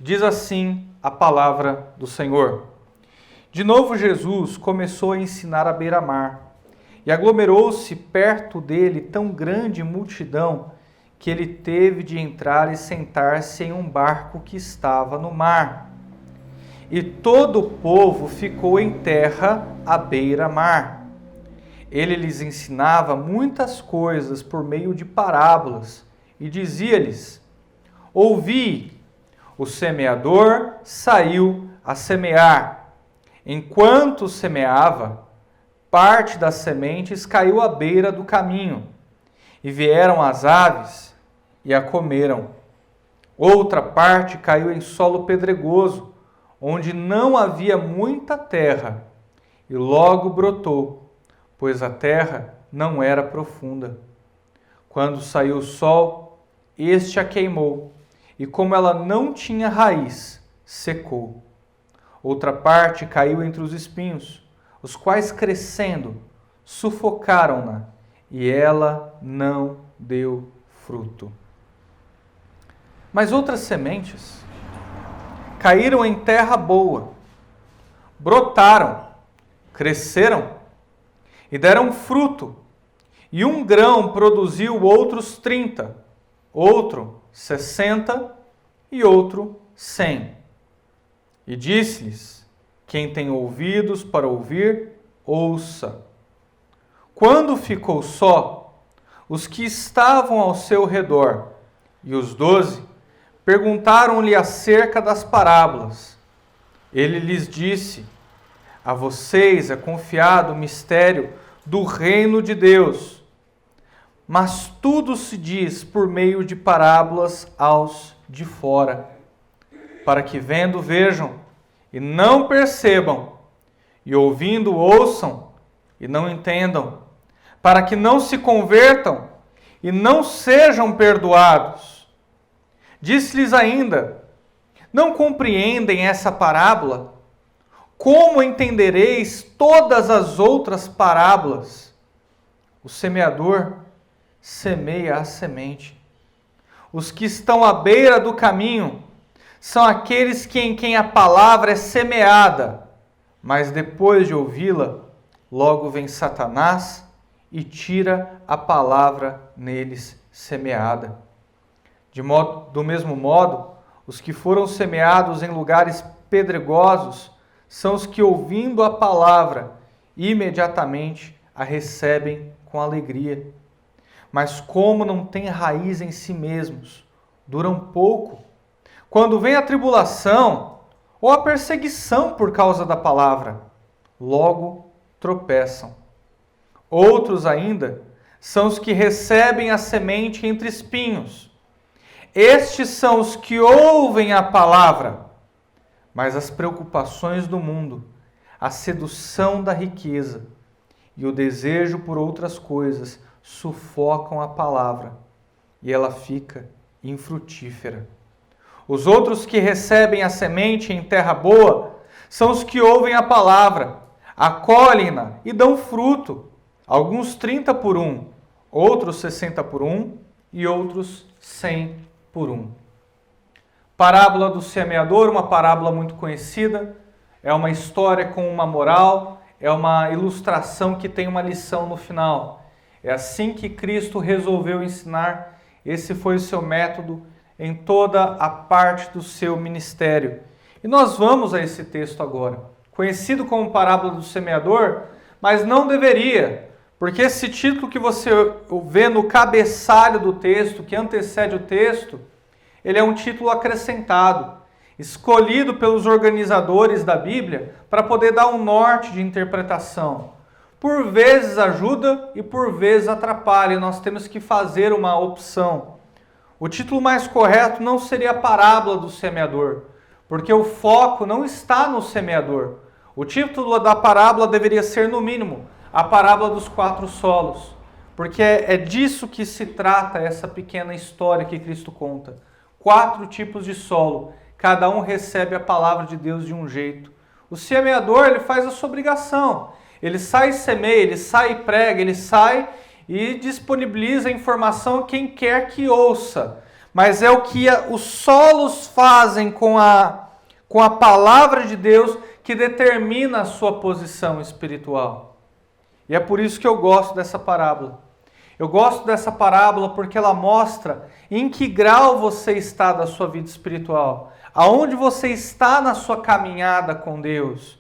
Diz assim a palavra do Senhor. De novo Jesus começou a ensinar à beira-mar, e aglomerou-se perto dele tão grande multidão que ele teve de entrar e sentar-se em um barco que estava no mar. E todo o povo ficou em terra à beira-mar. Ele lhes ensinava muitas coisas por meio de parábolas, e dizia-lhes: Ouvi, o semeador saiu a semear. Enquanto semeava, parte das sementes caiu à beira do caminho, e vieram as aves e a comeram. Outra parte caiu em solo pedregoso, onde não havia muita terra, e logo brotou, pois a terra não era profunda. Quando saiu o sol, este a queimou, e como ela não tinha raiz, secou. Outra parte caiu entre os espinhos, os quais, crescendo, sufocaram-na, e ela não deu fruto. Mas outras sementes caíram em terra boa, brotaram, cresceram e deram fruto. E um grão produziu outros 30, outro 60 e outro 100. E disse-lhes: quem tem ouvidos para ouvir, ouça. Quando ficou só, os que estavam ao seu redor e os 12 perguntaram-lhe acerca das parábolas. Ele lhes disse: a vocês é confiado o mistério do reino de Deus, mas tudo se diz por meio de parábolas aos de fora, para que vendo vejam e não percebam, e ouvindo ouçam e não entendam, para que não se convertam e não sejam perdoados. Disse-lhes ainda: não compreendem essa parábola? Como entendereis todas as outras parábolas? O semeador semeia a semente. Os que estão à beira do caminho são aqueles em quem a palavra é semeada, mas depois de ouvi-la, logo vem Satanás e tira a palavra neles semeada. Do mesmo modo, os que foram semeados em lugares pedregosos são os que, ouvindo a palavra, imediatamente a recebem com alegria. Mas como não têm raiz em si mesmos, duram pouco. Quando vem a tribulação ou a perseguição por causa da palavra, logo tropeçam. Outros ainda são os que recebem a semente entre espinhos. Estes são os que ouvem a palavra, mas as preocupações do mundo, a sedução da riqueza e o desejo por outras coisas sufocam a palavra e ela fica infrutífera. Os outros que recebem a semente em terra boa são os que ouvem a palavra, acolhem-na e dão fruto, alguns 30 por 1, outros 60 por 1 e outros 100 por 1. Parábola do semeador, uma parábola muito conhecida, é uma história com uma moral, é uma ilustração que tem uma lição no final. É assim que Cristo resolveu ensinar, esse foi o seu método em toda a parte do seu ministério. E nós vamos a esse texto agora, conhecido como parábola do semeador, mas não deveria, porque esse título que você vê no cabeçalho do texto, que antecede o texto, ele é um título acrescentado, escolhido pelos organizadores da Bíblia para poder dar um norte de interpretação. Por vezes ajuda e por vezes atrapalha, e nós temos que fazer uma opção. O título mais correto não seria a parábola do semeador, porque o foco não está no semeador. O título da parábola deveria ser, no mínimo, a parábola dos 4 solos, porque é disso que se trata essa pequena história que Cristo conta. 4 tipos de solo, cada um recebe a palavra de Deus de um jeito. O semeador, ele faz a sua obrigação, ele sai e semeia, ele sai e prega, ele sai e disponibiliza a informação a quem quer que ouça. mas é o que os solos fazem com a palavra de Deus que determina a sua posição espiritual. E é por isso que eu gosto dessa parábola. Eu gosto dessa parábola porque ela mostra em que grau você está da sua vida espiritual, aonde você está na sua caminhada com Deus.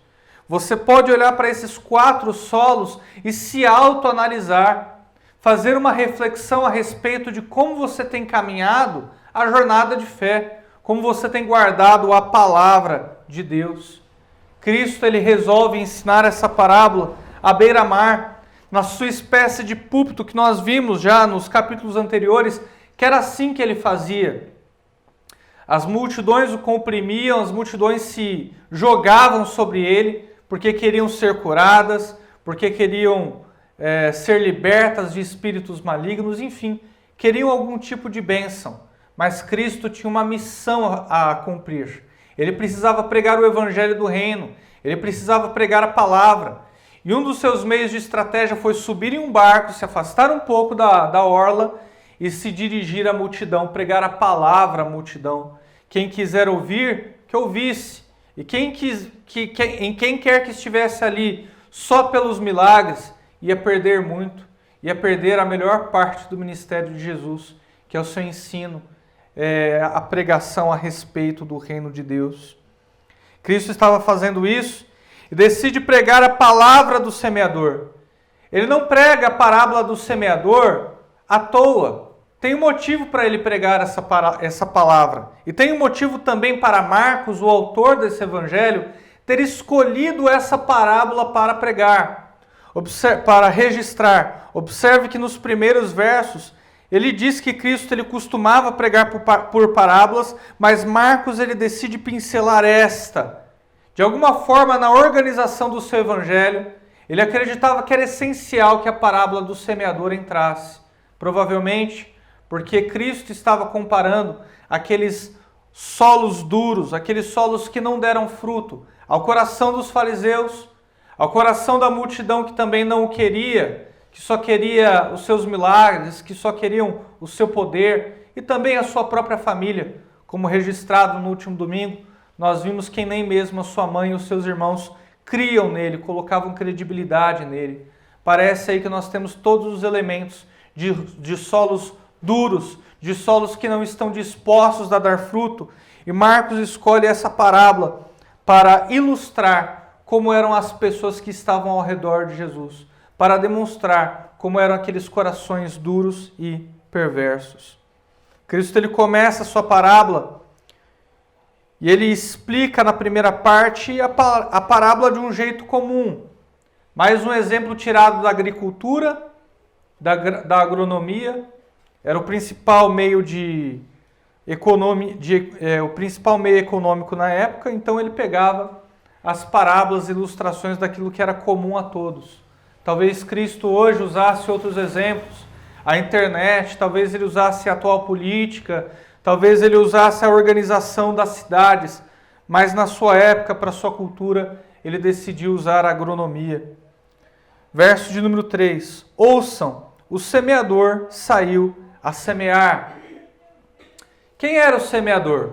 Você pode olhar para esses 4 solos e se autoanalisar, fazer uma reflexão a respeito de como você tem caminhado a jornada de fé, como você tem guardado a palavra de Deus. Cristo, ele resolve ensinar essa parábola à beira-mar, na sua espécie de púlpito que nós vimos já nos capítulos anteriores, que era assim que ele fazia. As multidões o comprimiam, as multidões se jogavam sobre ele, porque queriam ser curadas, porque queriam ser libertas de espíritos malignos, enfim, queriam algum tipo de bênção. Mas Cristo tinha uma missão a cumprir. Ele precisava pregar o evangelho do reino, ele precisava pregar a palavra. E um dos seus meios de estratégia foi subir em um barco, se afastar um pouco da orla e se dirigir à multidão, pregar a palavra à multidão. Quem quiser ouvir, que ouvisse. E quem quer que estivesse ali só pelos milagres, ia perder muito. Ia perder a melhor parte do ministério de Jesus, que é o seu ensino, a pregação a respeito do reino de Deus. Cristo estava fazendo isso e decide pregar a palavra do semeador. Ele não prega a parábola do semeador à toa. Tem um motivo para ele pregar essa palavra. E tem um motivo também para Marcos, o autor desse evangelho, ter escolhido essa parábola para pregar, para registrar. Observe que nos primeiros versos, ele diz que Cristo ele costumava pregar por parábolas, mas Marcos ele decide pincelar esta. De alguma forma, na organização do seu evangelho, ele acreditava que era essencial que a parábola do semeador entrasse. Provavelmente porque Cristo estava comparando aqueles solos duros, aqueles solos que não deram fruto, ao coração dos fariseus, ao coração da multidão que também não o queria, que só queria os seus milagres, que só queriam o seu poder, e também a sua própria família, como registrado no último domingo. Nós vimos que nem mesmo a sua mãe e os seus irmãos criam nele, colocavam credibilidade nele. Parece aí que nós temos todos os elementos de solos duros, de solos que não estão dispostos a dar fruto. E Marcos escolhe essa parábola para ilustrar como eram as pessoas que estavam ao redor de Jesus, para demonstrar como eram aqueles corações duros e perversos. Cristo ele começa a sua parábola e ele explica na primeira parte a parábola de um jeito comum. Mais um exemplo tirado da agricultura, da agronomia. Era o principal meio o principal meio econômico na época, então ele pegava as parábolas, ilustrações daquilo que era comum a todos. Talvez Cristo hoje usasse outros exemplos, a internet, talvez ele usasse a atual política, talvez ele usasse a organização das cidades, mas na sua época, para a sua cultura, ele decidiu usar a agronomia. Verso de número 3. Ouçam, o semeador saiu a semear. Quem era o semeador?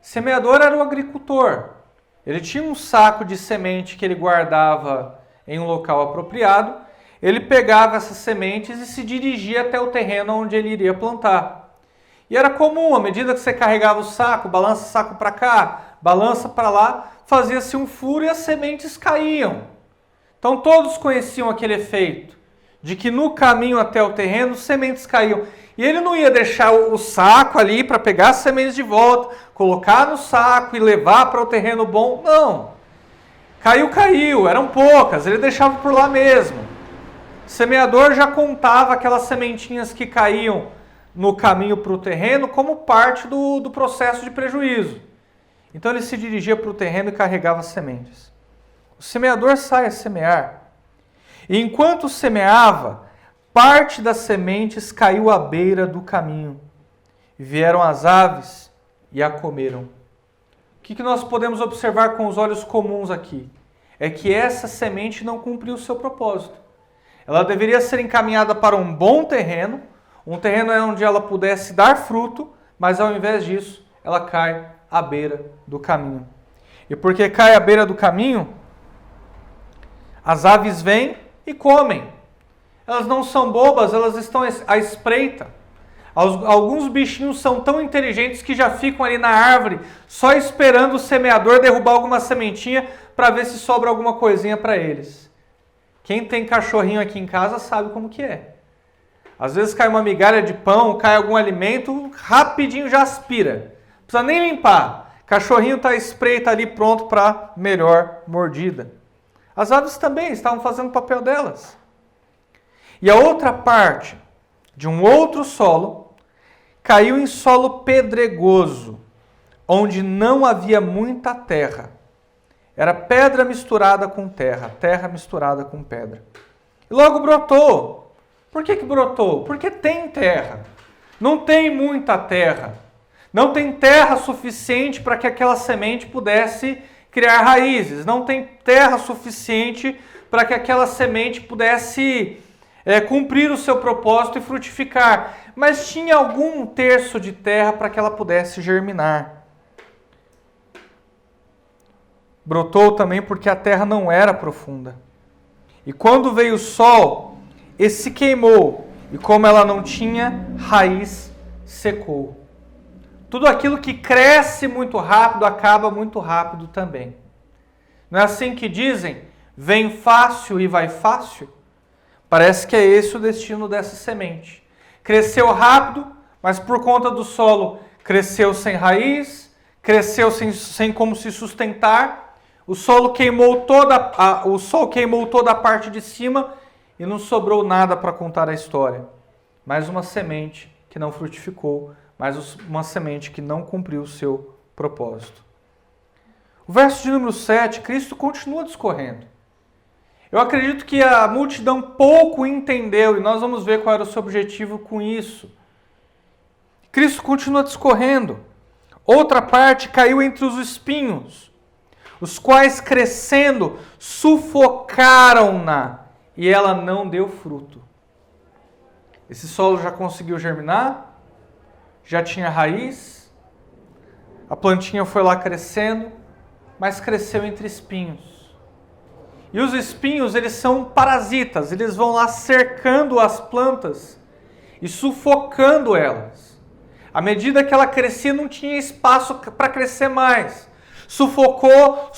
Semeador era o agricultor. Ele tinha um saco de semente que ele guardava em um local apropriado. Ele pegava essas sementes e se dirigia até o terreno onde ele iria plantar. E era comum, à medida que você carregava o saco, balança o saco para cá, balança para lá, fazia-se um furo e as sementes caíam. Então todos conheciam aquele efeito, de que no caminho até o terreno, sementes caíam. E ele não ia deixar o saco ali para pegar as sementes de volta, colocar no saco e levar para o terreno bom. Não. Caiu, eram poucas, ele deixava por lá mesmo. O semeador já contava aquelas sementinhas que caíam no caminho para o terreno como parte do processo de prejuízo. Então ele se dirigia para o terreno e carregava as sementes. O semeador sai a semear. E enquanto semeava, parte das sementes caiu à beira do caminho. E vieram as aves e a comeram. O que nós podemos observar com os olhos comuns aqui? É que essa semente não cumpriu o seu propósito. Ela deveria ser encaminhada para um bom terreno, um terreno onde ela pudesse dar fruto, mas ao invés disso, ela cai à beira do caminho. E porque cai à beira do caminho, as aves vêm e comem. Elas não são bobas, elas estão à espreita. Alguns bichinhos são tão inteligentes que já ficam ali na árvore, só esperando o semeador derrubar alguma sementinha para ver se sobra alguma coisinha para eles. Quem tem cachorrinho aqui em casa sabe como que é. Às vezes cai uma migalha de pão, cai algum alimento, rapidinho já aspira. Não precisa nem limpar. Cachorrinho está à espreita ali, pronto para melhor mordida. As aves também estavam fazendo o papel delas. E a outra parte de um outro solo caiu em solo pedregoso, onde não havia muita terra. Era pedra misturada com terra, terra misturada com pedra. E logo brotou. Por que brotou? Porque tem terra. Não tem muita terra. Não tem terra suficiente para que aquela semente pudesse criar raízes. Não tem terra suficiente para que aquela semente pudesse cumprir o seu propósito e frutificar. Mas tinha algum terço de terra para que ela pudesse germinar. Brotou também porque a terra não era profunda. E quando veio o sol, esse se queimou. E como ela não tinha raiz, secou. Tudo aquilo que cresce muito rápido, acaba muito rápido também. Não é assim que dizem? Vem fácil e vai fácil? Parece que é esse o destino dessa semente. Cresceu rápido, mas por conta do solo, cresceu sem raiz, cresceu sem como se sustentar. O sol queimou toda a parte de cima e não sobrou nada para contar a história. Mais uma semente que não frutificou, mais uma semente que não cumpriu o seu propósito. O verso de número 7, Cristo continua discorrendo. Eu acredito que a multidão pouco entendeu, e nós vamos ver qual era o seu objetivo com isso. Cristo continua discorrendo. Outra parte caiu entre os espinhos, os quais crescendo sufocaram-na, e ela não deu fruto. Esse solo já conseguiu germinar, já tinha raiz, a plantinha foi lá crescendo, mas cresceu entre espinhos. E os espinhos, eles são parasitas, eles vão lá cercando as plantas e sufocando elas. À medida que ela crescia, não tinha espaço para crescer mais. Sufocou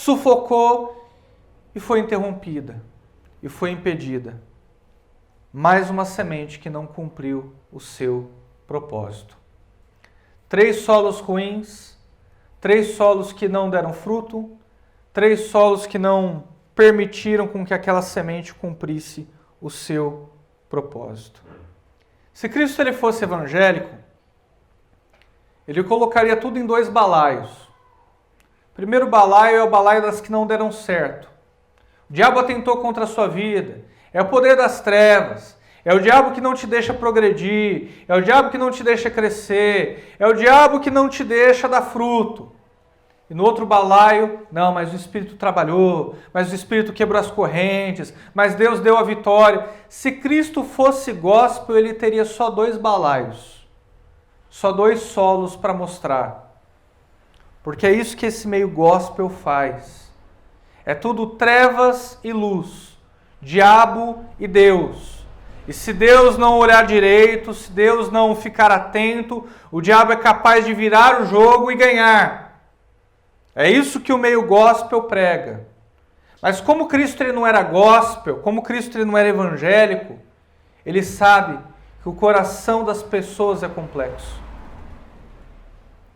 e foi interrompida, e foi impedida. Mais uma semente que não cumpriu o seu propósito. 3 solos ruins, 3 solos que não deram fruto, 3 solos que não permitiram com que aquela semente cumprisse o seu propósito. Se Cristo ele fosse evangélico, ele colocaria tudo em 2 balaios. O primeiro balaio é o balaio das que não deram certo. O diabo atentou contra a sua vida, é o poder das trevas, é o diabo que não te deixa progredir, é o diabo que não te deixa crescer, é o diabo que não te deixa dar fruto. E no outro balaio, não, mas o Espírito trabalhou, mas o Espírito quebrou as correntes, mas Deus deu a vitória. Se Cristo fosse gospel, ele teria só 2 balaios, só 2 solos para mostrar. Porque é isso que esse meio gospel faz. É tudo trevas e luz, diabo e Deus. E se Deus não olhar direito, se Deus não ficar atento, o diabo é capaz de virar o jogo e ganhar. É isso que o meio gospel prega. Mas como Cristo ele não era gospel, como Cristo ele não era evangélico, ele sabe que o coração das pessoas é complexo.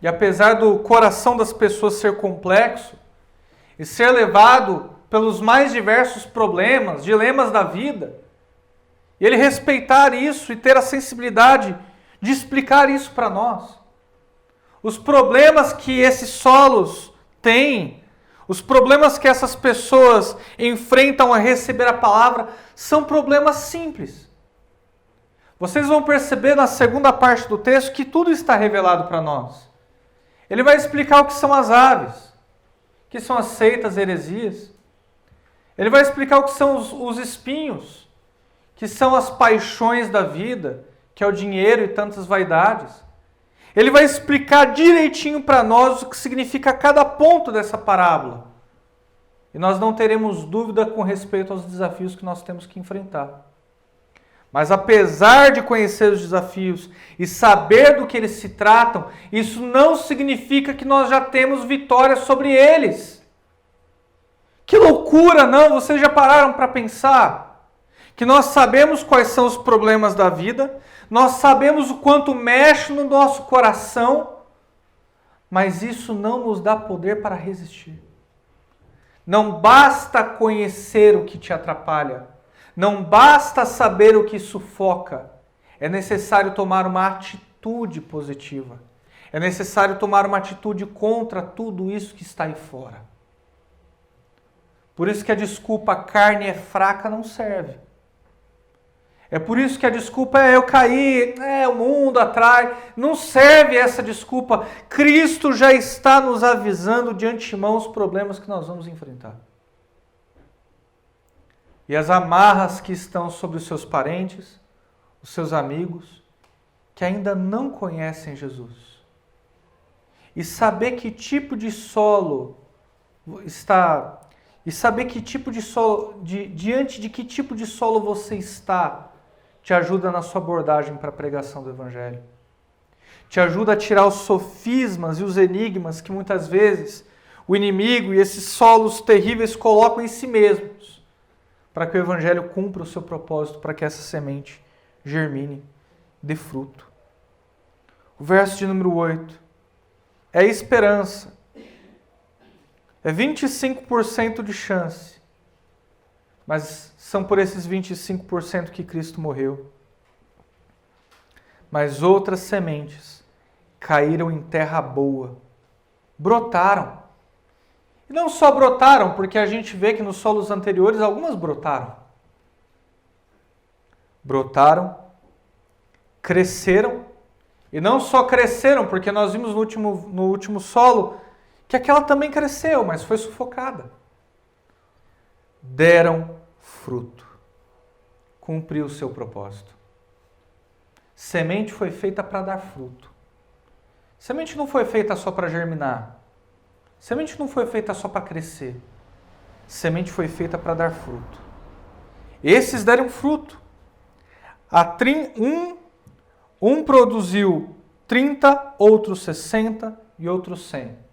E apesar do coração das pessoas ser complexo e ser levado pelos mais diversos problemas, dilemas da vida, e ele respeitar isso e ter a sensibilidade de explicar isso para nós. Os problemas que esses solos têm, os problemas que essas pessoas enfrentam a receber a palavra, são problemas simples. Vocês vão perceber na segunda parte do texto que tudo está revelado para nós. Ele vai explicar o que são as aves, o que são as seitas, heresias. Ele vai explicar o que são os espinhos, que são as paixões da vida, que é o dinheiro e tantas vaidades. Ele vai explicar direitinho para nós o que significa cada ponto dessa parábola. E nós não teremos dúvida com respeito aos desafios que nós temos que enfrentar. Mas apesar de conhecer os desafios e saber do que eles se tratam, isso não significa que nós já temos vitória sobre eles. Que loucura, não? Vocês já pararam para pensar? Que nós sabemos quais são os problemas da vida, nós sabemos o quanto mexe no nosso coração, mas isso não nos dá poder para resistir. Não basta conhecer o que te atrapalha. Não basta saber o que sufoca. É necessário tomar uma atitude positiva. É necessário tomar uma atitude contra tudo isso que está aí fora. Por isso que a desculpa "a carne é fraca" não serve. É por isso que a desculpa "eu caí, o mundo atrai". Não serve essa desculpa. Cristo já está nos avisando de antemão os problemas que nós vamos enfrentar. E as amarras que estão sobre os seus parentes, os seus amigos, que ainda não conhecem Jesus. E saber que tipo de solo está... E saber que tipo de solo... diante de que tipo de solo você está, te ajuda na sua abordagem para a pregação do Evangelho. Te ajuda a tirar os sofismas e os enigmas que muitas vezes o inimigo e esses solos terríveis colocam em si mesmos, para que o Evangelho cumpra o seu propósito, para que essa semente germine, dê fruto. O verso de número 8 é esperança. É 25% de chance. Mas são por esses 25% que Cristo morreu. Mas outras sementes caíram em terra boa, brotaram. E não só brotaram, porque a gente vê que nos solos anteriores algumas brotaram. Brotaram, cresceram, e não só cresceram, porque nós vimos no último solo que aquela também cresceu, mas foi sufocada. Deram fruto. Cumpriu o seu propósito. Semente foi feita para dar fruto. Semente não foi feita só para germinar. Semente não foi feita só para crescer. Semente foi feita para dar fruto. Esses deram fruto. Um produziu 30, outros 60 e outros 100.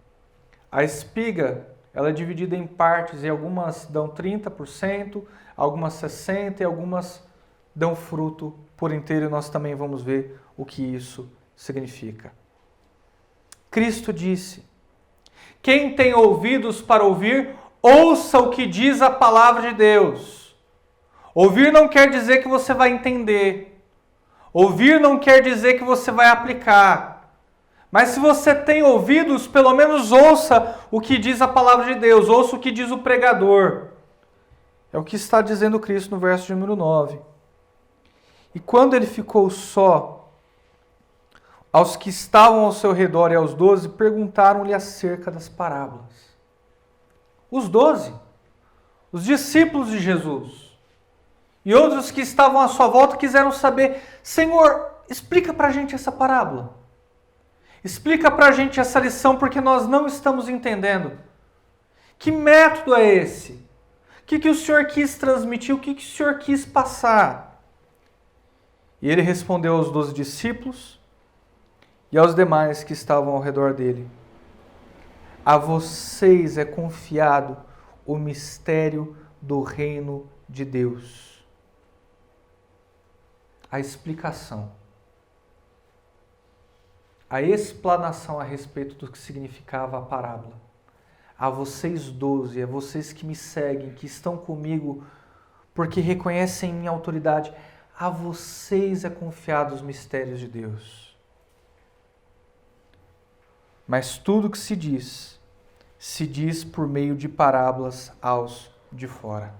A espiga, ela é dividida em partes e algumas dão 30%, algumas 60% e algumas dão fruto por inteiro. E nós também vamos ver o que isso significa. Cristo disse: quem tem ouvidos para ouvir, ouça o que diz a palavra de Deus. Ouvir não quer dizer que você vai entender. Ouvir não quer dizer que você vai aplicar. Mas se você tem ouvidos, pelo menos ouça o que diz a palavra de Deus, ouça o que diz o pregador. É o que está dizendo Cristo no verso de número 9. E quando ele ficou só, aos que estavam ao seu redor e aos 12, perguntaram-lhe acerca das parábolas. Os 12, os discípulos de Jesus, e outros que estavam à sua volta quiseram saber: Senhor, explica para a gente essa parábola. Explica para a gente essa lição, porque nós não estamos entendendo. Que método é esse? O que o Senhor quis transmitir? O que o Senhor quis passar? E ele respondeu aos 12 discípulos e aos demais que estavam ao redor dele: a vocês é confiado o mistério do reino de Deus. A explicação. A explanação a respeito do que significava a parábola. A vocês 12, a vocês que me seguem, que estão comigo, porque reconhecem minha autoridade, a vocês é confiado os mistérios de Deus. Mas tudo que se diz por meio de parábolas aos de fora.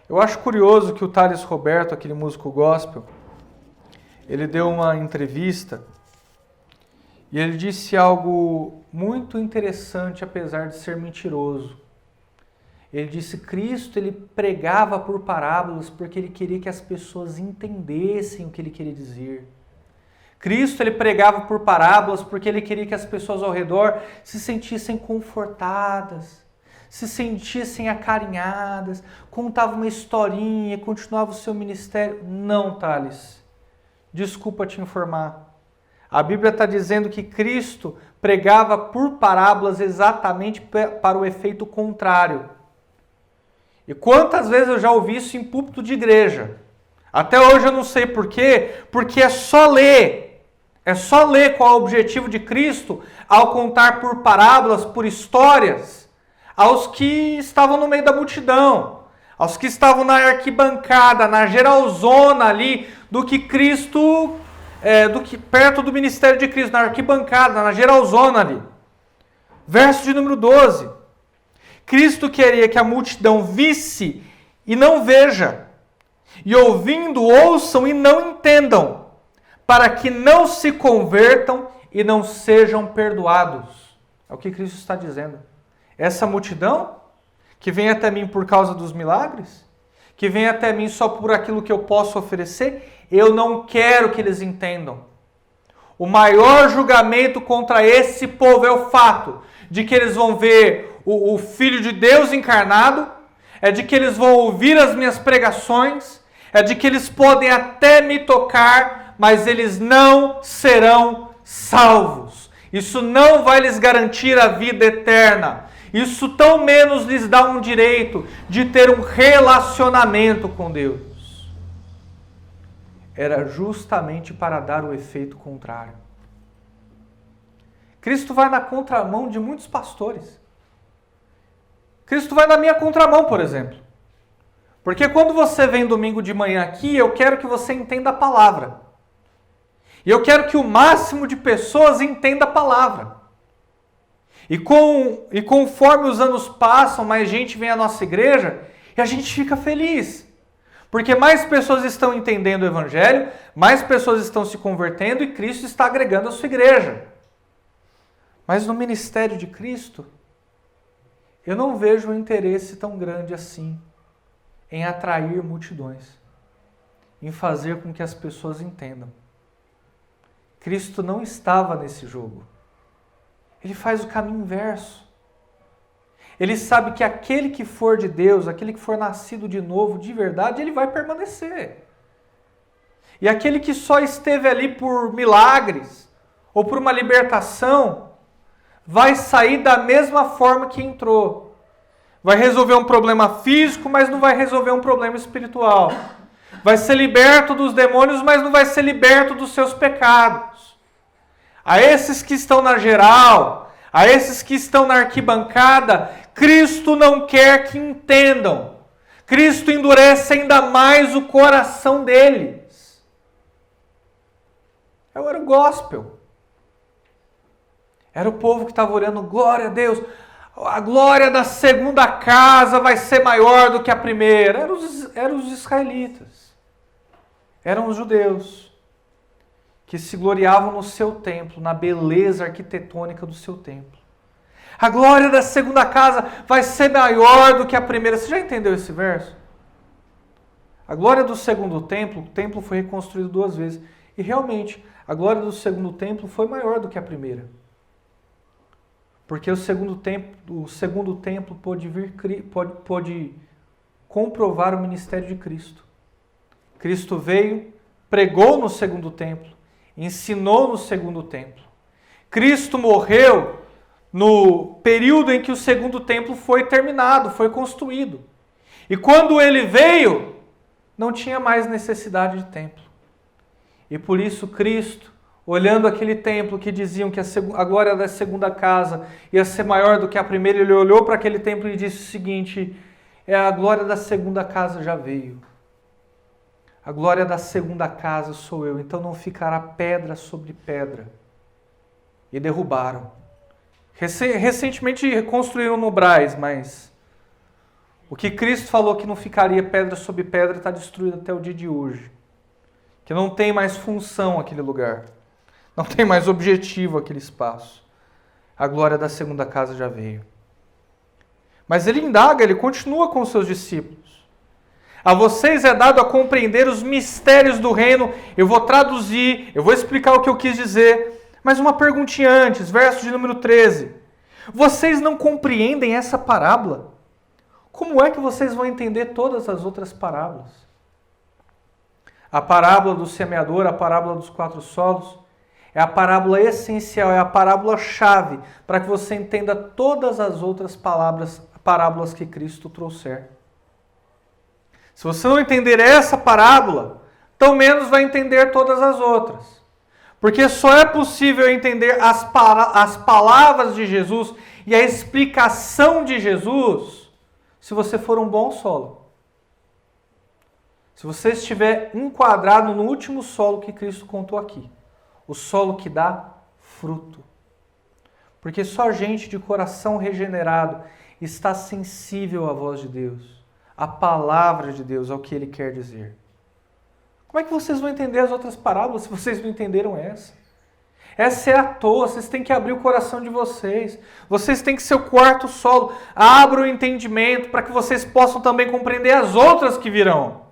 Eu acho curioso que o Thales Roberto, aquele músico gospel, ele deu uma entrevista e ele disse algo muito interessante, apesar de ser mentiroso. Ele disse que Cristo ele pregava por parábolas porque ele queria que as pessoas entendessem o que ele queria dizer. Cristo ele pregava por parábolas porque ele queria que as pessoas ao redor se sentissem confortadas, se sentissem acarinhadas, contava uma historinha, continuava o seu ministério. Não, Thales, desculpa te informar. A Bíblia está dizendo que Cristo pregava por parábolas exatamente para o efeito contrário. E quantas vezes eu já ouvi isso em púlpito de igreja? Até hoje eu não sei por quê, porque é só ler. É só ler qual é o objetivo de Cristo ao contar por parábolas, por histórias, aos que estavam no meio da multidão, aos que estavam na arquibancada, na geralzona ali do que Cristo, perto do ministério de Cristo, na arquibancada, na geralzona ali. Verso de número 12. Cristo queria que a multidão visse e não veja, e ouvindo ouçam e não entendam, para que não se convertam e não sejam perdoados. É o que Cristo está dizendo. Essa multidão, que vem até mim por causa dos milagres, que vem até mim só por aquilo que eu posso oferecer, eu não quero que eles entendam. O maior julgamento contra esse povo é o fato de que eles vão ver o Filho de Deus encarnado, é de que eles vão ouvir as minhas pregações, é de que eles podem até me tocar, mas eles não serão salvos. Isso não vai lhes garantir a vida eterna. Isso tão menos lhes dá um direito de ter um relacionamento com Deus. Era justamente para dar o efeito contrário. Cristo vai na contramão de muitos pastores. Cristo vai na minha contramão, por exemplo. Porque quando você vem domingo de manhã aqui, eu quero que você entenda a palavra. E eu quero que o máximo de pessoas entenda a palavra. E conforme os anos passam, mais gente vem à nossa igreja e a gente fica feliz. Porque mais pessoas estão entendendo o Evangelho, mais pessoas estão se convertendo e Cristo está agregando a sua igreja. Mas no ministério de Cristo, eu não vejo um interesse tão grande assim em atrair multidões, em fazer com que as pessoas entendam. Cristo não estava nesse jogo. Ele faz o caminho inverso. Ele sabe que aquele que for de Deus, aquele que for nascido de novo, de verdade, ele vai permanecer. E aquele que só esteve ali por milagres ou por uma libertação, vai sair da mesma forma que entrou. Vai resolver um problema físico, mas não vai resolver um problema espiritual. Vai ser liberto dos demônios, mas não vai ser liberto dos seus pecados. A esses que estão na geral, a esses que estão na arquibancada, Cristo não quer que entendam. Cristo endurece ainda mais o coração deles. Era o gospel. Era o povo que estava orando, glória a Deus. A glória da segunda casa vai ser maior do que a primeira. Eram os israelitas. Eram os judeus que se gloriavam no seu templo, na beleza arquitetônica do seu templo. A glória da segunda casa vai ser maior do que a primeira. Você já entendeu esse verso? A glória do segundo templo, o templo foi reconstruído 2 vezes. E realmente, a glória do segundo templo foi maior do que a primeira. Porque o segundo templo pôde comprovar o ministério de Cristo. Cristo veio, pregou no segundo templo, ensinou no segundo templo. Cristo morreu no período em que o segundo templo foi terminado, foi construído. E quando ele veio, não tinha mais necessidade de templo. E por isso Cristo, olhando aquele templo que diziam que a glória da segunda casa ia ser maior do que a primeira, ele olhou para aquele templo e disse o seguinte: a glória da segunda casa já veio. A glória da segunda casa sou eu, então não ficará pedra sobre pedra. E derrubaram. Recentemente reconstruíram no Brás, mas o que Cristo falou que não ficaria pedra sobre pedra está destruído até o dia de hoje. Que não tem mais função aquele lugar. Não tem mais objetivo aquele espaço. A glória da segunda casa já veio. Mas ele indaga, ele continua com os seus discípulos. A vocês é dado a compreender os mistérios do reino. Eu vou traduzir, eu vou explicar o que eu quis dizer. Mas uma perguntinha antes, verso de número 13. Vocês não compreendem essa parábola? Como é que vocês vão entender todas as outras parábolas? A parábola do semeador, a parábola dos 4 solos, é a parábola essencial, é a parábola-chave para que você entenda todas as outras parábolas que Cristo trouxer. Se você não entender essa parábola, tão menos vai entender todas as outras. Porque só é possível entender as palavras de Jesus e a explicação de Jesus se você for um bom solo. Se você estiver enquadrado no último solo que Cristo contou aqui. O solo que dá fruto. Porque só gente de coração regenerado está sensível à voz de Deus, à palavra de Deus, ao que Ele quer dizer. Como é que vocês vão entender as outras parábolas se vocês não entenderam essa? Essa é à toa, vocês têm que abrir o coração de vocês. Vocês têm que ser o quarto solo. Abra o entendimento para que vocês possam também compreender as outras que virão.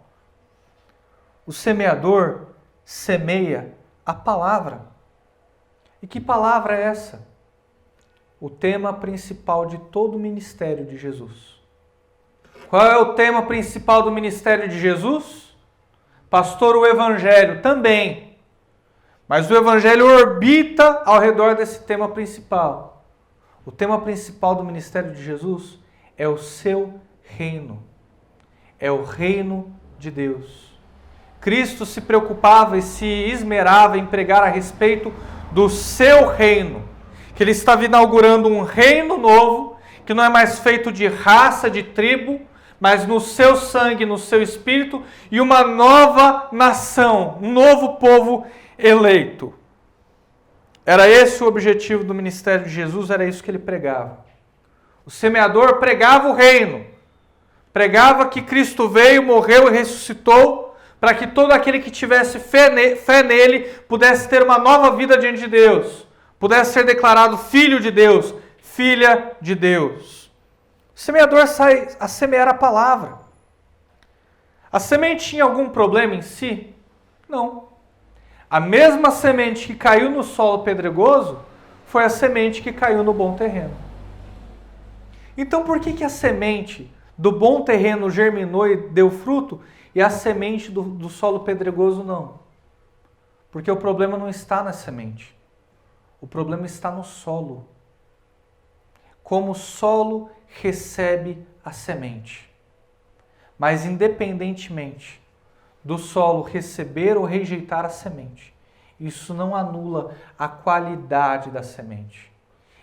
O semeador semeia a palavra. E que palavra é essa? O tema principal de todo o ministério de Jesus. Qual é o tema principal do ministério de Jesus? Pastor, o Evangelho também. Mas o Evangelho orbita ao redor desse tema principal. O tema principal do ministério de Jesus é o seu reino. É o reino de Deus. Cristo se preocupava e se esmerava em pregar a respeito do seu reino. Que Ele estava inaugurando um reino novo, que não é mais feito de raça, de tribo, mas no seu sangue, no seu espírito, e uma nova nação, um novo povo eleito. Era esse o objetivo do ministério de Jesus, era isso que Ele pregava. O semeador pregava o reino, pregava que Cristo veio, morreu e ressuscitou, para que todo aquele que tivesse fé nele pudesse ter uma nova vida diante de Deus, pudesse ser declarado filho de Deus, filha de Deus. O semeador sai a semear a palavra. A semente tinha algum problema em si? Não. A mesma semente que caiu no solo pedregoso foi a semente que caiu no bom terreno. Então por que a semente do bom terreno germinou e deu fruto e a semente do solo pedregoso não? Porque o problema não está na semente. O problema está no solo. Como o solo recebe a semente. Mas independentemente do solo receber ou rejeitar a semente, isso não anula a qualidade da semente.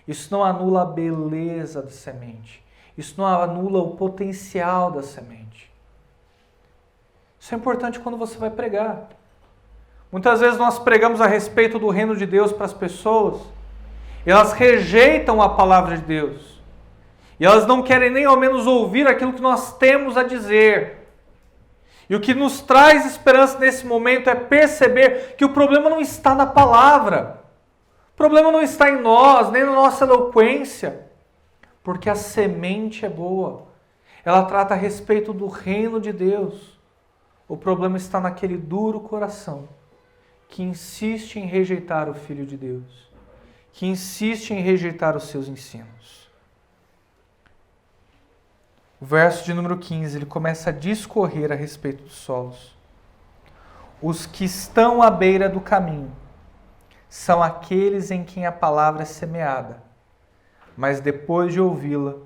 Isso não anula a beleza da semente. Isso não anula o potencial da semente. Isso é importante quando você vai pregar. Muitas vezes nós pregamos a respeito do reino de Deus para as pessoas e elas rejeitam a palavra de Deus. E elas não querem nem ao menos ouvir aquilo que nós temos a dizer. E o que nos traz esperança nesse momento é perceber que o problema não está na palavra. O problema não está em nós, nem na nossa eloquência. Porque a semente é boa. Ela trata a respeito do reino de Deus. O problema está naquele duro coração que insiste em rejeitar o Filho de Deus. Que insiste em rejeitar os seus ensinos. O verso de número 15, ele começa a discorrer a respeito dos solos. Os que estão à beira do caminho são aqueles em quem a palavra é semeada. Mas depois de ouvi-la,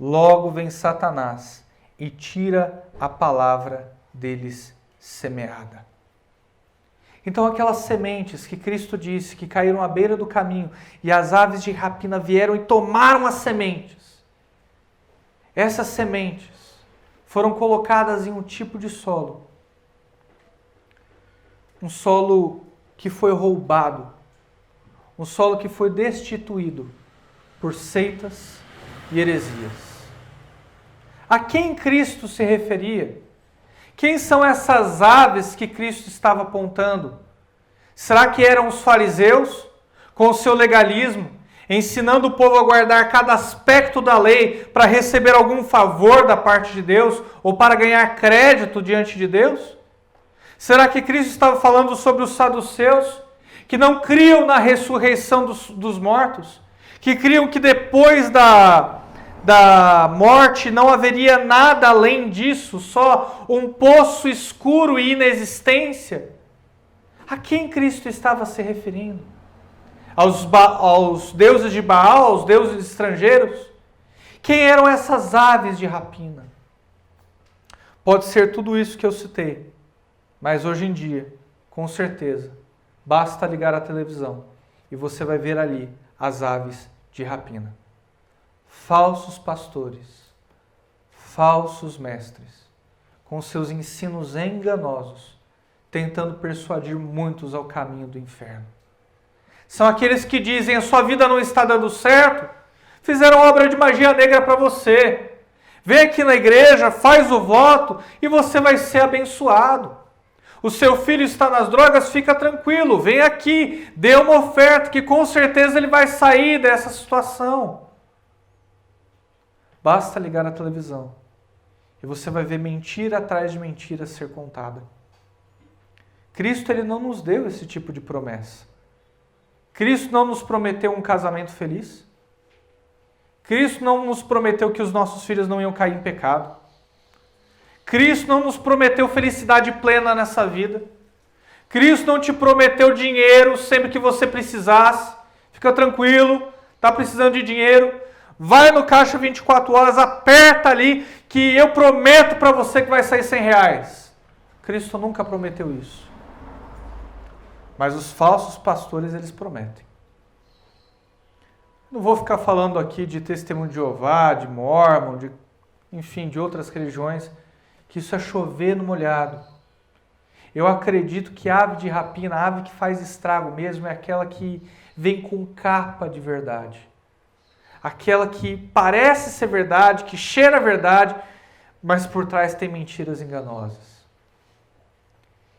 logo vem Satanás e tira a palavra deles semeada. Então aquelas sementes que Cristo disse que caíram à beira do caminho e as aves de rapina vieram e tomaram as sementes. Essas sementes foram colocadas em um tipo de solo. Um solo que foi roubado. Um solo que foi destituído por seitas e heresias. A quem Cristo se referia? Quem são essas aves que Cristo estava apontando? Será que eram os fariseus, com o seu legalismo? ensinando o povo a guardar cada aspecto da lei para receber algum favor da parte de Deus ou para ganhar crédito diante de Deus? Será que Cristo estava falando sobre os saduceus, que não criam na ressurreição dos mortos, que criam que depois da morte não haveria nada além disso, só um poço escuro e inexistência? A quem Cristo estava se referindo? Aos deuses de Baal, aos deuses estrangeiros? Quem eram essas aves de rapina? Pode ser tudo isso que eu citei, mas hoje em dia, com certeza, basta ligar a televisão e você vai ver ali as aves de rapina. Falsos pastores, falsos mestres, com seus ensinos enganosos, tentando persuadir muitos ao caminho do inferno. São aqueles que dizem: a sua vida não está dando certo, fizeram obra de magia negra para você. Vem aqui na igreja, faz o voto e você vai ser abençoado. O seu filho está nas drogas, fica tranquilo, vem aqui, dê uma oferta que com certeza ele vai sair dessa situação. Basta ligar a televisão e você vai ver mentira atrás de mentira ser contada. Cristo, ele não nos deu esse tipo de promessa. Cristo não nos prometeu um casamento feliz. Cristo não nos prometeu que os nossos filhos não iam cair em pecado. Cristo não nos prometeu felicidade plena nessa vida. Cristo não te prometeu dinheiro sempre que você precisasse. Fica tranquilo, está precisando de dinheiro. Vai no caixa 24 horas, aperta ali que eu prometo para você que vai sair R$100. Cristo nunca prometeu isso. Mas os falsos pastores, eles prometem. Não vou ficar falando aqui de Testemunho de Jeová, de Mórmon, enfim, de outras religiões, que isso é chover no molhado. Eu acredito que a ave de rapina, a ave que faz estrago mesmo, é aquela que vem com capa de verdade. Aquela que parece ser verdade, que cheira a verdade, mas por trás tem mentiras enganosas.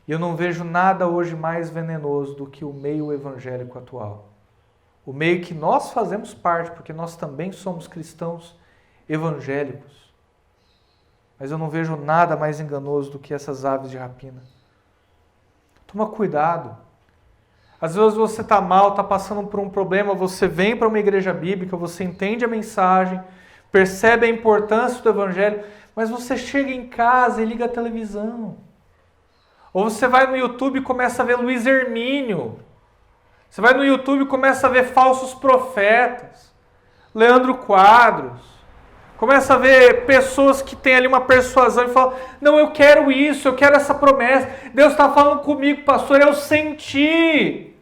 E eu não vejo nada hoje mais venenoso do que o meio evangélico atual. O meio que nós fazemos parte, porque nós também somos cristãos evangélicos. Mas eu não vejo nada mais enganoso do que essas aves de rapina. Toma cuidado. Às vezes você está mal, está passando por um problema, você vem para uma igreja bíblica, você entende a mensagem, percebe a importância do evangelho, mas você chega em casa e liga a televisão. Ou você vai no YouTube e começa a ver Luiz Hermínio. Você vai no YouTube e começa a ver falsos profetas. Leandro Quadros. Começa a ver pessoas que têm ali uma persuasão e falam: não, eu quero isso, eu quero essa promessa. Deus está falando comigo, pastor, eu senti.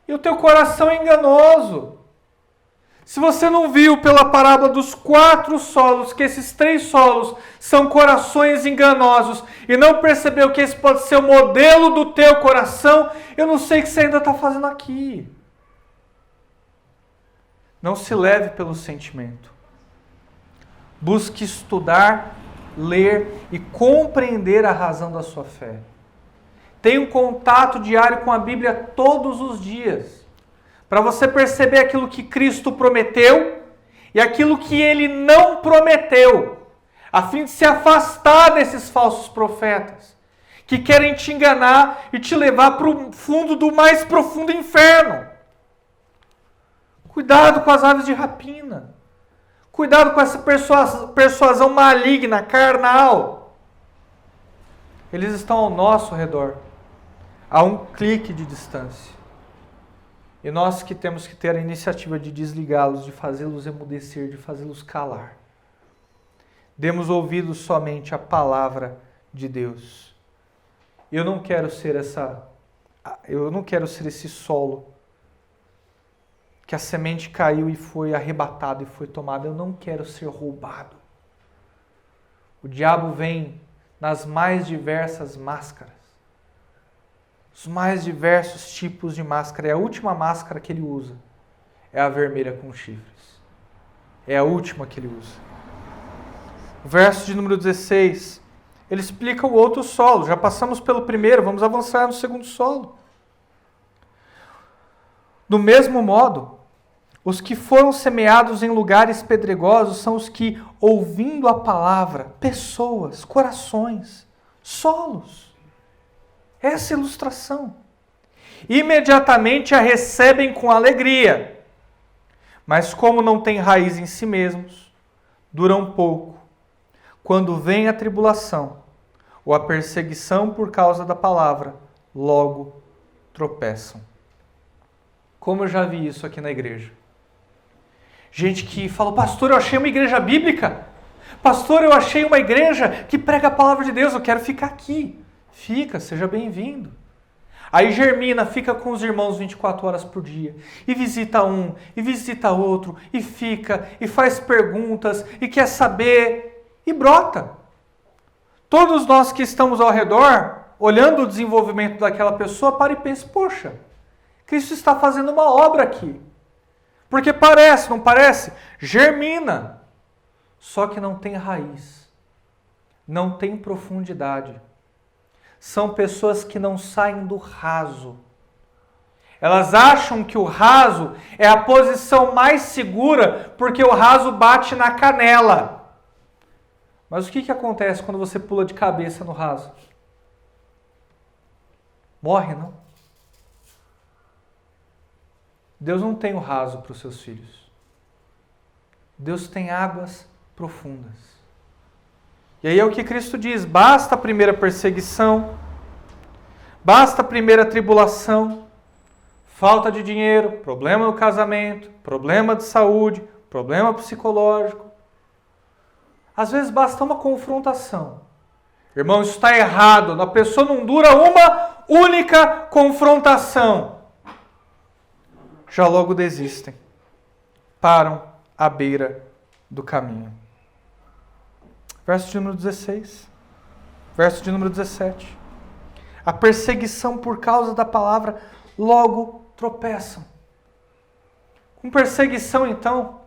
E o teu coração é enganoso. Se você não viu pela parábola dos 4 solos, que esses 3 solos são corações enganosos, e não percebeu que esse pode ser o modelo do teu coração, eu não sei o que você ainda está fazendo aqui. Não se leve pelo sentimento. Busque estudar, ler e compreender a razão da sua fé. Tenha um contato diário com a Bíblia todos os dias, para você perceber aquilo que Cristo prometeu e aquilo que Ele não prometeu, a fim de se afastar desses falsos profetas, que querem te enganar e te levar para o fundo do mais profundo inferno. Cuidado com as aves de rapina. Cuidado com essa persuasão maligna, carnal. Eles estão ao nosso redor, a um clique de distância. E nós que temos que ter a iniciativa de desligá-los, de fazê-los emudecer, de fazê-los calar. Demos ouvidos somente à palavra de Deus. Eu não quero ser esse solo que a semente caiu e foi arrebatada e foi tomada. Eu não quero ser roubado. O diabo vem nas mais diversas máscaras. Os mais diversos tipos de máscara. E a última máscara que ele usa é a vermelha com chifres. É a última que ele usa. O verso de número 16, ele explica o outro solo. Já passamos pelo primeiro, vamos avançar no segundo solo. Do mesmo modo, os que foram semeados em lugares pedregosos são os que, ouvindo a palavra, pessoas, corações, solos. Essa é a ilustração. Imediatamente a recebem com alegria, mas como não têm raiz em si mesmos, duram pouco. Quando vem a tribulação ou a perseguição por causa da palavra, logo tropeçam. Como eu já vi isso aqui na igreja. Gente que fala, pastor, eu achei uma igreja bíblica. Pastor, eu achei uma igreja que prega a palavra de Deus, eu quero ficar aqui. Fica, seja bem-vindo. Aí germina, fica com os irmãos 24 horas por dia. E visita um, e visita outro, e fica, e faz perguntas, e quer saber, e brota. Todos nós que estamos ao redor, olhando o desenvolvimento daquela pessoa, para e pensa, poxa, Cristo está fazendo uma obra aqui. Porque parece, não parece? Germina. Só que não tem raiz. Não tem profundidade. São pessoas que não saem do raso. Elas acham que o raso é a posição mais segura porque o raso bate na canela. Mas o que acontece quando você pula de cabeça no raso? Morre, não? Deus não tem o raso para os seus filhos. Deus tem águas profundas. E aí é o que Cristo diz, basta a primeira perseguição, basta a primeira tribulação, falta de dinheiro, problema no casamento, problema de saúde, problema psicológico. Às vezes basta uma confrontação. Irmão, isso está errado, a pessoa não dura uma única confrontação. Já logo desistem, param à beira do caminho. Verso de número 16. Verso de número 17. A perseguição por causa da palavra logo tropeçam. Com perseguição, então,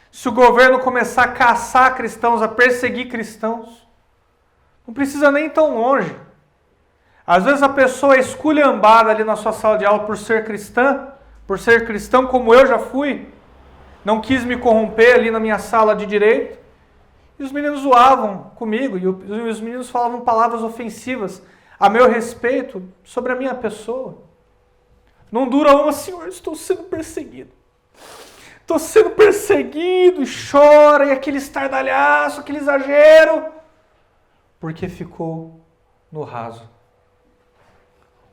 se o governo começar a caçar cristãos, a perseguir cristãos, não precisa nem ir tão longe. Às vezes a pessoa é esculhambada ali na sua sala de aula por ser cristã, por ser cristão como eu já fui, não quis me corromper ali na minha sala de direito, e os meninos zoavam comigo, e os meninos falavam palavras ofensivas a meu respeito sobre a minha pessoa. Não dura uma, Senhor, estou sendo perseguido. Estou sendo perseguido, e chora, e aquele estardalhaço, aquele exagero, porque ficou no raso.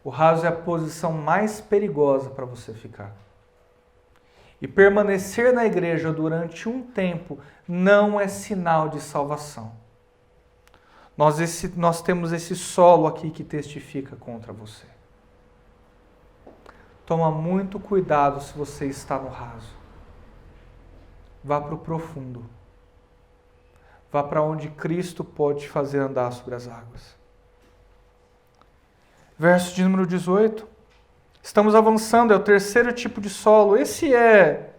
O raso é a posição mais perigosa para você ficar. E permanecer na igreja durante um tempo não é sinal de salvação. Nós temos esse solo aqui que testifica contra você. Toma muito cuidado se você está no raso. Vá para o profundo. Vá para onde Cristo pode te fazer andar sobre as águas. Verso de número 18. Estamos avançando, é o terceiro tipo de solo. Esse é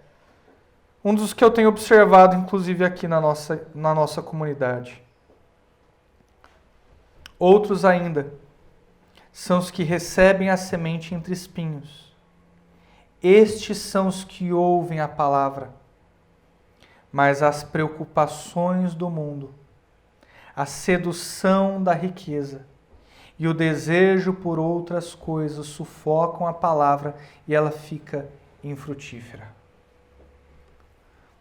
um dos que eu tenho observado, inclusive aqui na nossa comunidade. Outros ainda são os que recebem a semente entre espinhos. Estes são os que ouvem a palavra, mas as preocupações do mundo, a sedução da riqueza e o desejo por outras coisas sufocam a palavra e ela fica infrutífera.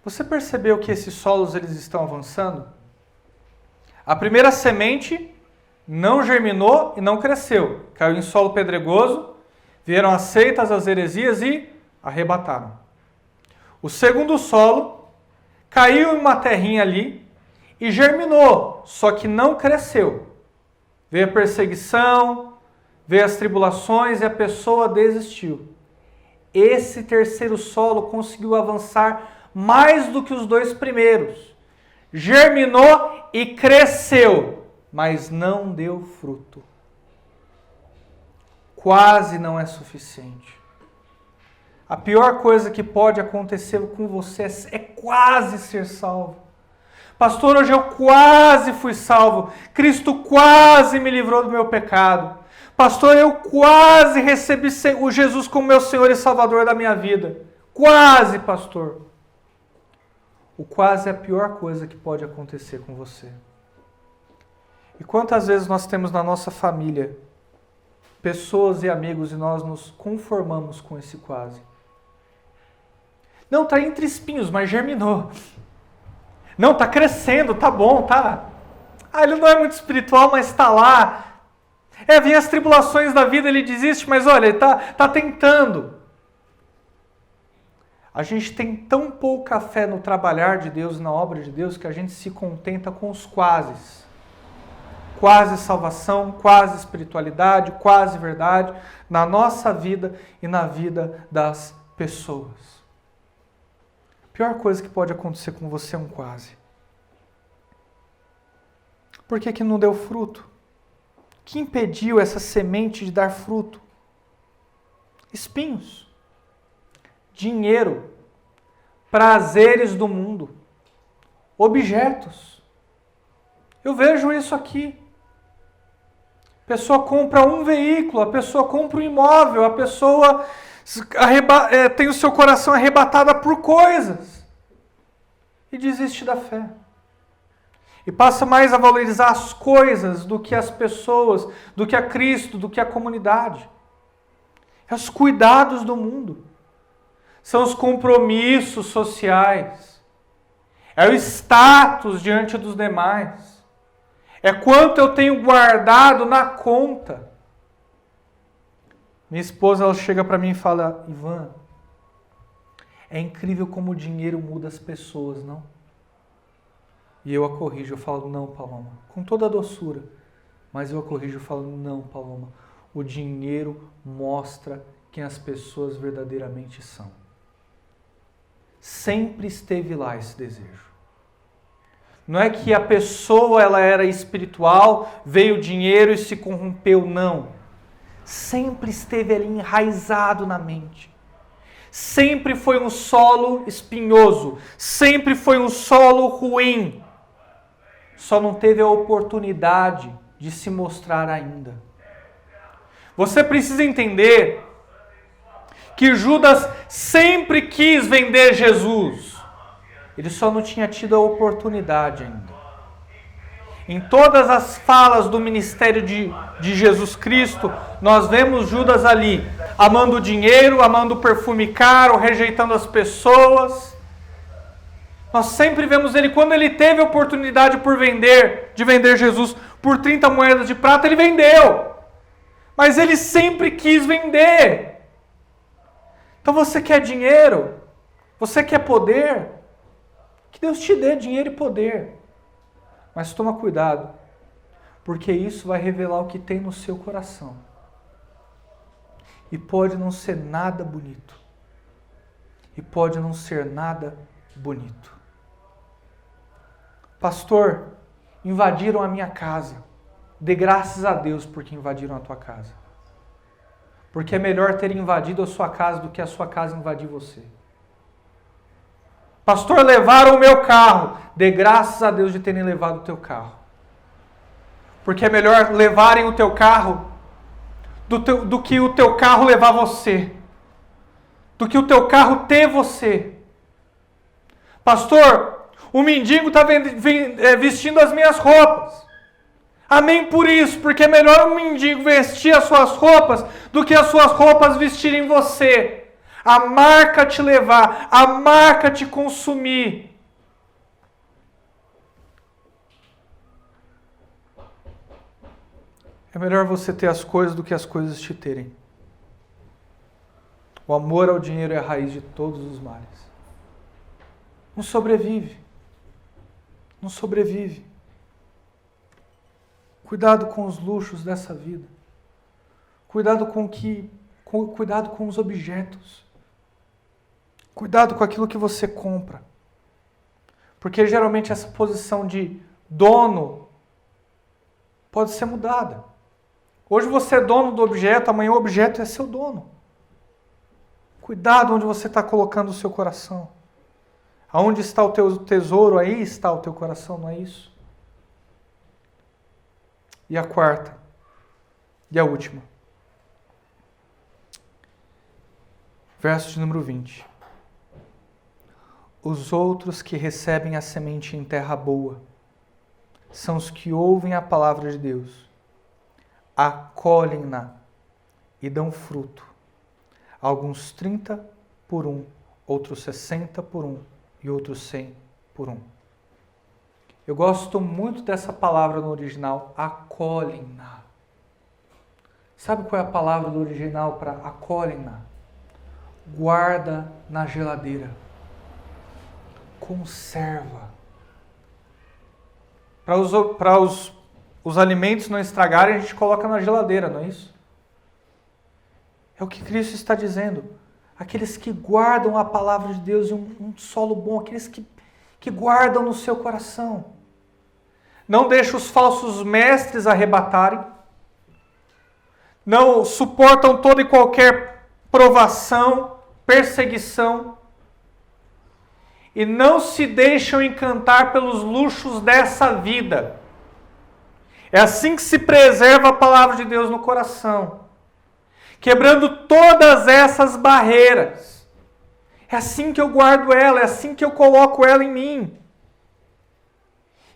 Você percebeu que esses solos eles estão avançando? A primeira semente não germinou e não cresceu. Caiu em solo pedregoso, vieram as seitas, as heresias e arrebataram. O segundo solo caiu em uma terrinha ali e germinou, só que não cresceu. Veio a perseguição, veio as tribulações e a pessoa desistiu. Esse terceiro solo conseguiu avançar mais do que os dois primeiros. Germinou e cresceu, mas não deu fruto. Quase não é suficiente. A pior coisa que pode acontecer com você é quase ser salvo. Pastor, hoje eu quase fui salvo. Cristo quase me livrou do meu pecado. Pastor, eu quase recebi o Jesus como meu Senhor e Salvador da minha vida. Quase, pastor. O quase é a pior coisa que pode acontecer com você. E quantas vezes nós temos na nossa família pessoas e amigos e nós nos conformamos com esse quase. Não, está entre espinhos, mas germinou. Não, está crescendo, tá bom, tá. Ele não é muito espiritual, mas está lá. Vem as tribulações da vida, ele desiste, mas olha, ele tá tentando. A gente tem tão pouca fé no trabalhar de Deus, na obra de Deus, que a gente se contenta com os quases. Quase salvação, quase espiritualidade, quase verdade, na nossa vida e na vida das pessoas. A pior coisa que pode acontecer com você é um quase. Por que não deu fruto? O que impediu essa semente de dar fruto? Espinhos, dinheiro, prazeres do mundo, objetos. Eu vejo isso aqui. A pessoa compra um veículo, a pessoa compra um imóvel, a pessoa tem o seu coração arrebatado por coisas e desiste da fé. E passa mais a valorizar as coisas do que as pessoas, do que a Cristo, do que a comunidade. É os cuidados do mundo. São os compromissos sociais. É o status diante dos demais. É quanto eu tenho guardado na conta. Minha esposa, ela chega para mim e fala: Ivan, é incrível como o dinheiro muda as pessoas, não? E eu a corrijo, eu falo: não, Paloma, com toda a doçura. Mas eu a corrijo, eu falo: não, Paloma, o dinheiro mostra quem as pessoas verdadeiramente são. Sempre esteve lá esse desejo. Não é que a pessoa ela era espiritual, veio o dinheiro e se corrompeu, não. Sempre esteve ali enraizado na mente. Sempre foi um solo espinhoso, sempre foi um solo ruim. Só não teve a oportunidade de se mostrar ainda. Você precisa entender que Judas sempre quis vender Jesus. Ele só não tinha tido a oportunidade ainda. Em todas as falas do ministério de Jesus Cristo, nós vemos Judas ali, amando o dinheiro, amando o perfume caro, rejeitando as pessoas. Nós sempre vemos ele, quando ele teve a oportunidade de vender Jesus por 30 moedas de prata, ele vendeu. Mas ele sempre quis vender. Então você quer dinheiro? Você quer poder? Que Deus te dê dinheiro e poder. Mas toma cuidado, porque isso vai revelar o que tem no seu coração. E pode não ser nada bonito. E pode não ser nada bonito. Pastor, invadiram a minha casa. Dê graças a Deus porque invadiram a tua casa. Porque é melhor ter invadido a sua casa do que a sua casa invadir você. Pastor, levaram o meu carro. Dê graças a Deus de terem levado o teu carro. Porque é melhor levarem o teu carro do que o teu carro levar você. Do que o teu carro ter você. Pastor, o mendigo está vestindo as minhas roupas. Amém por isso, porque é melhor um mendigo vestir as suas roupas do que as suas roupas vestirem você. A marca te levar, a marca te consumir. É melhor você ter as coisas do que as coisas te terem. O amor ao dinheiro é a raiz de todos os males. Não sobrevive. Não sobrevive. Cuidado com os luxos dessa vida. Cuidado com os objetos. Cuidado com aquilo que você compra. Porque geralmente essa posição de dono pode ser mudada. Hoje você é dono do objeto, amanhã o objeto é seu dono. Cuidado onde você está colocando o seu coração. Aonde está o teu tesouro, aí está o teu coração, não é isso? E a quarta. E a última. Verso de número 20. Os outros que recebem a semente em terra boa são os que ouvem a palavra de Deus, acolhem-na e dão fruto. Alguns 30 por um, outros 60 por um e outros 100 por um. Eu gosto muito dessa palavra no original, acolhem-na. Sabe qual é a palavra do original para acolhem-na? Guarda na geladeira. Conserva. Para os alimentos não estragarem, a gente coloca na geladeira, não é isso? É o que Cristo está dizendo. Aqueles que guardam a palavra de Deus em um solo bom, aqueles que guardam no seu coração. Não deixa os falsos mestres arrebatarem. Não suportam toda e qualquer provação, perseguição. E não se deixam encantar pelos luxos dessa vida. É assim que se preserva a palavra de Deus no coração. Quebrando todas essas barreiras. É assim que eu guardo ela, é assim que eu coloco ela em mim.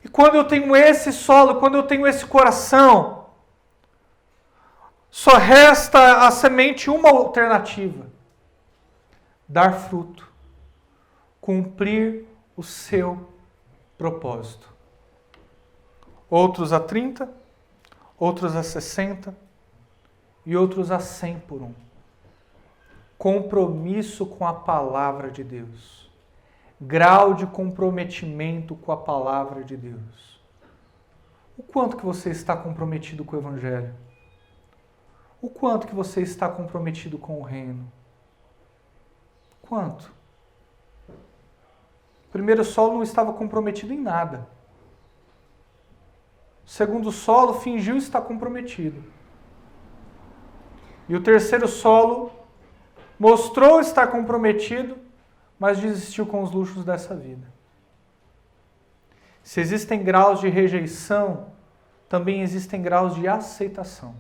E quando eu tenho esse solo, quando eu tenho esse coração, só resta a semente uma alternativa: dar fruto. Cumprir o seu propósito. Outros a 30, outros a 60 e outros a 100 por um. Compromisso com a palavra de Deus. Grau de comprometimento com a palavra de Deus. O quanto que você está comprometido com o Evangelho? O quanto que você está comprometido com o reino? Quanto? O primeiro solo não estava comprometido em nada. O segundo solo fingiu estar comprometido. E o terceiro solo mostrou estar comprometido, mas desistiu com os luxos dessa vida. Se existem graus de rejeição, também existem graus de aceitação.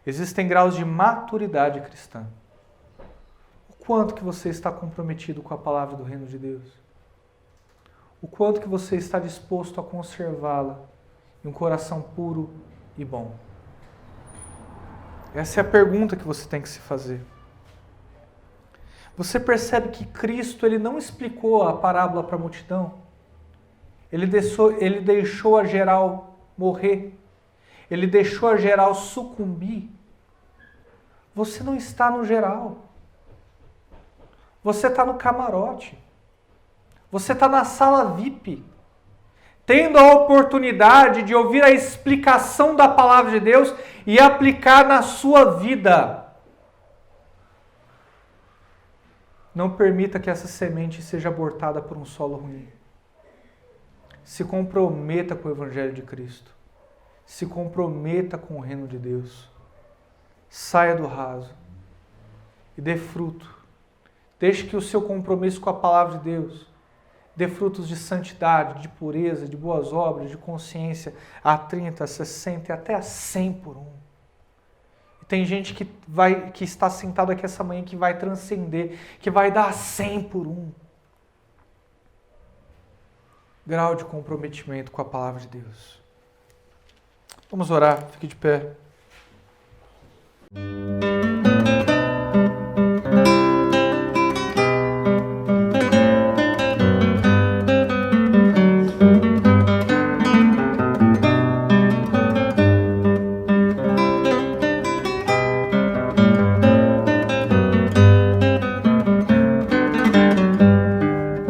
Existem graus de maturidade cristã. O quanto que você está comprometido com a palavra do reino de Deus? O quanto que você está disposto a conservá-la em um coração puro e bom? Essa é a pergunta que você tem que se fazer. Você percebe que Cristo ele não explicou a parábola para a multidão. Ele deixou a geral morrer. Ele deixou a geral sucumbir. Você não está no geral. Você está no camarote. Você está na sala VIP, tendo a oportunidade de ouvir a explicação da palavra de Deus e aplicar na sua vida. Não permita que essa semente seja abortada por um solo ruim. Se comprometa com o Evangelho de Cristo. Se comprometa com o reino de Deus. Saia do raso e dê fruto. Deixe que o seu compromisso com a palavra de Deus dê frutos de santidade, de pureza, de boas obras, de consciência a 30, a 60 e até a 100 por um. E tem gente que está sentado aqui essa manhã que vai transcender, que vai dar a 100 por um. Grau de comprometimento com a palavra de Deus. Vamos orar, fique de pé.